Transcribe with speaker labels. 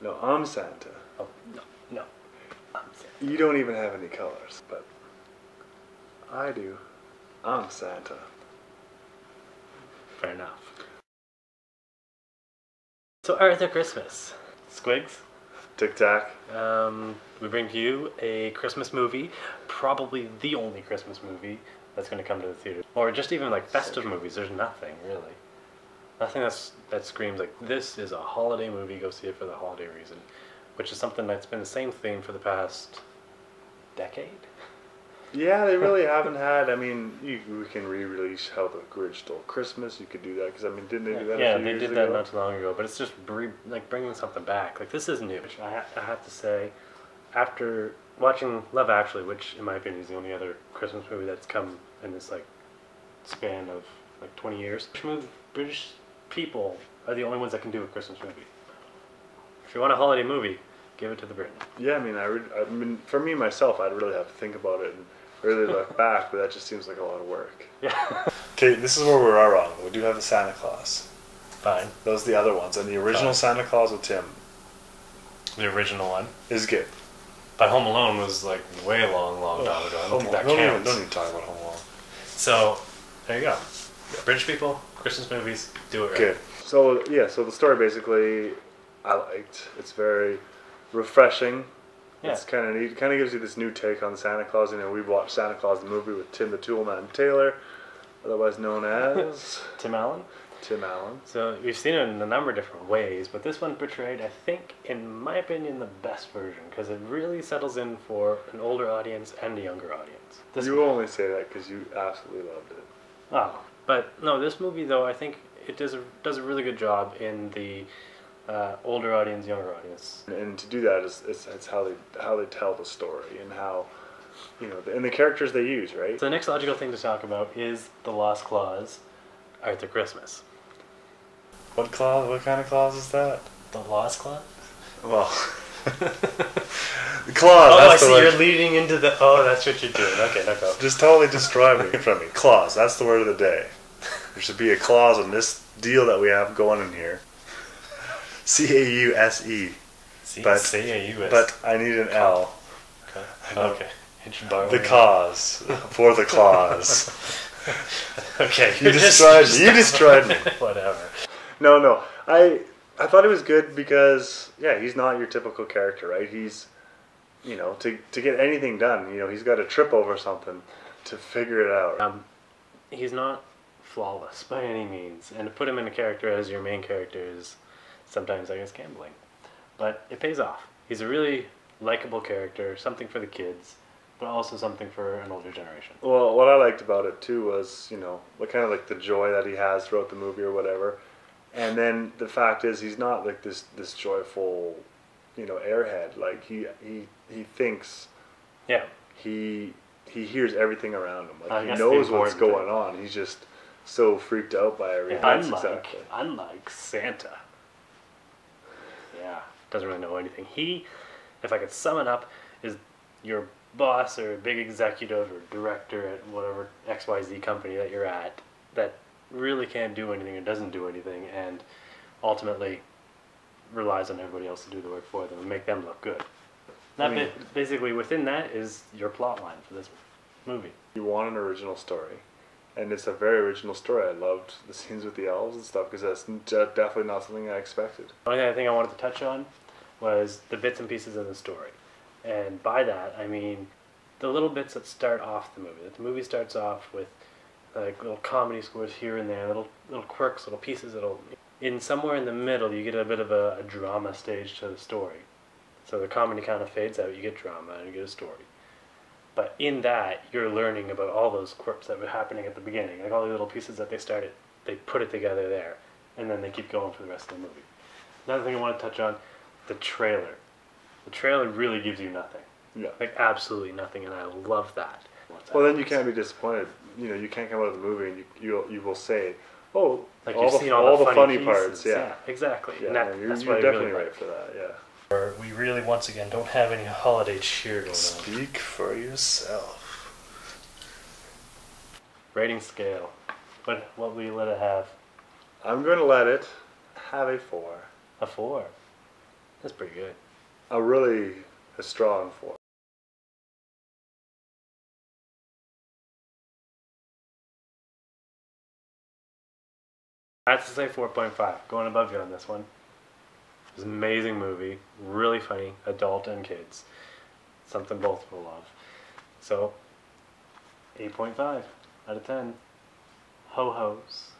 Speaker 1: No, I'm Santa.
Speaker 2: Oh, no. I'm Santa.
Speaker 1: You don't even have any colors, but I do. I'm Santa.
Speaker 2: Fair enough. So, Arthur Christmas. Squigs?
Speaker 1: Tik Tak.
Speaker 2: We bring to you a Christmas movie, probably the only Christmas movie that's going to come to the theater. Or just even like festive movies, there's nothing really. Nothing that screams like, this is a holiday movie, go see it for the holiday reason. Which is something that's been the same theme for the past decade.
Speaker 1: Yeah, they really haven't had. I mean, we can re-release How the Grinch Stole Christmas. You could do that because I mean, didn't they do that?
Speaker 2: Yeah,
Speaker 1: a few
Speaker 2: they
Speaker 1: years
Speaker 2: did
Speaker 1: ago?
Speaker 2: that not too long ago. But it's just bringing something back. Like, this is new. I have to say, after watching Love Actually, which in my opinion is the only other Christmas movie that's come in this like span of like 20 years, British people are the only ones that can do a Christmas movie. If you want a holiday movie, give it to the Brit.
Speaker 1: Yeah, I mean, for me myself, I'd really have to think about it and really look back, but that just seems like a lot of work.
Speaker 2: Yeah.
Speaker 1: Okay, this is where we are wrong. We do have the Santa Claus.
Speaker 2: Fine.
Speaker 1: Those are the other ones, and the original Santa Claus with Tim
Speaker 2: The original one.
Speaker 1: is good.
Speaker 2: But Home Alone was like way long time ago. I don't think that counts.
Speaker 1: Don't even talk about Home Alone.
Speaker 2: So, there you go. British people, Christmas movies, do it right.
Speaker 1: Good. So yeah, so the story basically, I liked. It's very refreshing.
Speaker 2: Yeah.
Speaker 1: It's kind of neat. It kind of gives you this new take on Santa Claus. You know, we watched Santa Claus the movie with Tim the Toolman Taylor, otherwise known as
Speaker 2: Tim Allen.
Speaker 1: Tim Allen.
Speaker 2: So we've seen it in a number of different ways, but this one portrayed, I think, in my opinion, the best version because it really settles in for an older audience and a younger audience.
Speaker 1: You only say that because you absolutely loved it.
Speaker 2: Oh, but no, this movie though, I think it does a really good job in the older audience, younger audience.
Speaker 1: And to do that is it's how they tell the story and how, you know, and the characters they use, right?
Speaker 2: So the next logical thing to talk about is the Lost Clause, Arthur Christmas.
Speaker 1: What clause? What kind of clause is that?
Speaker 2: The Lost Clause?
Speaker 1: Well, the clause.
Speaker 2: Oh,
Speaker 1: that's
Speaker 2: I see.
Speaker 1: word.
Speaker 2: You're leading into the. Oh, that's what you're doing. Okay, now go.
Speaker 1: Just totally destroy me from me. Clause. That's the word of the day. There should be a clause in this deal that we have going in here. C-A-U-S-E.
Speaker 2: C-A-U-S.
Speaker 1: But I need an L.
Speaker 2: Okay.
Speaker 1: The cause. For the clause.
Speaker 2: Okay.
Speaker 1: You destroyed me. You destroyed me.
Speaker 2: Whatever.
Speaker 1: No. I thought it was good because, yeah, he's not your typical character, right? He's, you know, to get anything done, you know, he's got to trip over something to figure it out.
Speaker 2: He's not flawless by any means, and to put him in a character as your main character is sometimes, I guess, gambling. But it pays off. He's a really likable character, something for the kids, but also something for an older generation.
Speaker 1: Well, what I liked about it too was, you know, kind of like the joy that he has throughout the movie or whatever. And then the fact is, he's not like this joyful, you know, airhead. Like he thinks.
Speaker 2: Yeah.
Speaker 1: He hears everything around him. Like
Speaker 2: he
Speaker 1: knows what's going on. He's just so freaked out by everything.
Speaker 2: Yeah, unlike Santa. Yeah, doesn't really know anything. He, if I could sum it up, is your boss or a big executive or director at whatever XYZ company that you're at that really can't do anything or doesn't do anything and ultimately relies on everybody else to do the work for them and make them look good. Basically within that is your plot line for this movie.
Speaker 1: You want an original story, and it's a very original story. I loved the scenes with the elves and stuff because that's definitely not something I expected.
Speaker 2: The only thing I wanted to touch on was the bits and pieces of the story. And by that, I mean the little bits that start off the movie. The movie starts off with like little comedy scores here and there, little quirks, little pieces. In somewhere in the middle, you get a bit of a drama stage to the story. So the comedy kind of fades out, you get drama, and you get a story. But in that, you're learning about all those quirks that were happening at the beginning, like all the little pieces that they put it together there, and then they keep going for the rest of the movie. Another thing I want to touch on, the trailer. The trailer really gives you nothing.
Speaker 1: Yeah.
Speaker 2: Like absolutely nothing, and I love that.
Speaker 1: Well, then you can't be disappointed. You know, you can't come out of the movie and you will say, oh,
Speaker 2: like
Speaker 1: all the funny parts. Yeah,
Speaker 2: exactly.
Speaker 1: Yeah,
Speaker 2: and that's
Speaker 1: you're
Speaker 2: what
Speaker 1: definitely
Speaker 2: I really
Speaker 1: right for that. Yeah.
Speaker 2: We really, once again, don't have any holiday cheer going on.
Speaker 1: Speak for yourself.
Speaker 2: Rating scale. What will you let it have?
Speaker 1: I'm going to let it have a 4.
Speaker 2: A 4. That's pretty good.
Speaker 1: A strong 4.
Speaker 2: I have to say 4.5. Going above you on this one. It was an amazing movie. Really funny. Adult and kids. Something both will love. So, 8.5 out of 10. Ho-hos.